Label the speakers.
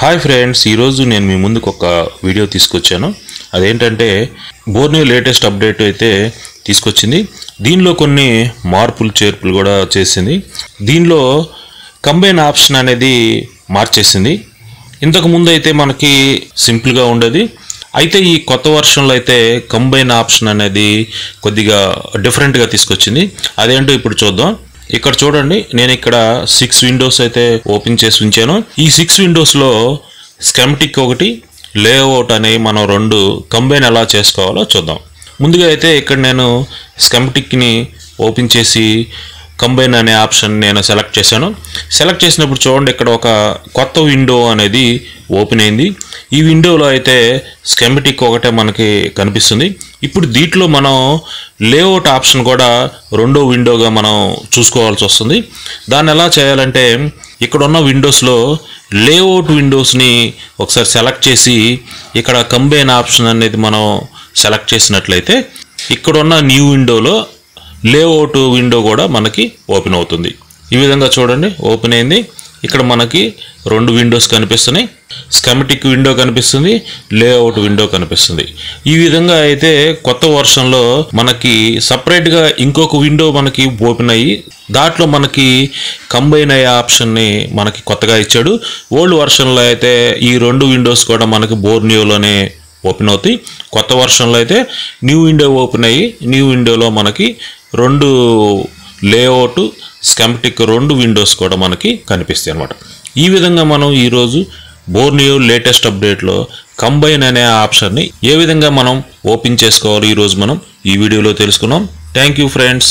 Speaker 1: Hi friends, ఈరోజు నేను మీ ముందుకు ఒక వీడియో తీసుకొచ్చాను. అదేంటంటే బోర్నియో లేటెస్ట్ అప్డేట్ అయితే తీసుకొచ్చింది. దీనిలో కొన్ని మార్పులు చేర్పులు కూడా చేసింది. దీనిలో కంబైన్ ఆప్షన్ అనేది మార్చేసింది. ఇంతకు ముందు అయితే మనకి సింపుల్గా ఉండేది. అయితే ఈ కొత్త వర్షన్లో అయితే కంబైన్ ఆప్షన్ అనేది కొద్దిగా డిఫరెంట్గా తీసుకొచ్చింది. అదేంటో ఇప్పుడు చూద్దాం. ఇక్కడ చూడండి, నేను ఇక్కడ 6 విండోస్ అయితే ఓపెన్ చేసి ఉంచాను. ఈ 6 విండోస్లో స్కెమటిక్ ఒకటి, లేఅవుట్ అనే మనం 2 కంబైన్ ఎలా చేసుకోవాలో చూద్దాం. ముందుగా అయితే ఇక్కడ నేను స్కెమటిక్ని ఓపెన్ చేసి కంబైన్ అనే ఆప్షన్ నేను సెలెక్ట్ చేశాను. సెలెక్ట్ చేసినప్పుడు చూడండి, ఇక్కడ ఒక కొత్త విండో అనేది ఓపెన్ అయింది. ఈ విండోలో అయితే స్కెమటిక్ ఒకటే మనకి కనిపిస్తుంది. ఇప్పుడు దీంట్లో మనం లేఅవుట్ ఆప్షన్ కూడా రెండో విండోగా మనం చూసుకోవాల్సి వస్తుంది. దాన్ని ఎలా చేయాలంటే, ఇక్కడ ఉన్న విండోస్లో లేఅవుట్ విండోస్ని ఒకసారి సెలెక్ట్ చేసి ఇక్కడ కంబైన్ ఆప్షన్ అనేది మనం సెలెక్ట్ చేసినట్లయితే ఇక్కడ ఉన్న న్యూ విండోలో లేఅవుట్ విండో కూడా మనకి ఓపెన్ అవుతుంది. ఈ విధంగా చూడండి, ఓపెన్ అయింది. ఇక్కడ మనకి 2 విండోస్ కనిపిస్తున్నాయి. స్కెమటిక్ విండో కనిపిస్తుంది, లేఅవుట్ విండో కనిపిస్తుంది. ఈ విధంగా అయితే కొత్త వర్షన్లో మనకి సపరేట్గా ఇంకొక విండో మనకి ఓపెన్ అయ్యి దాంట్లో మనకి కంబైన్ అయ్యే ఆప్షన్ని మనకి కొత్తగా ఇచ్చాడు. ఓల్డ్ వర్షన్లో అయితే ఈ 2 విండోస్ కూడా మనకి బోర్నియోలోనే ఓపెన్ అవుతాయి. కొత్త వర్షన్లో అయితే న్యూ విండో ఓపెన్ అయ్యి న్యూ విండోలో మనకి 2 లేఅవుట్, స్కెమటిక్ 2 విండోస్ కూడా మనకి కనిపిస్తాయి అన్నమాట. ఈ విధంగా మనం ఈరోజు బోర్నియో లేటెస్ట్ అప్డేట్లో కంబైన్ అనే ఆప్షన్ని ఏ విధంగా మనం ఓపెన్ చేసుకోవాలో ఈరోజు మనం ఈ వీడియోలో తెలుసుకున్నాం. Thank you friends.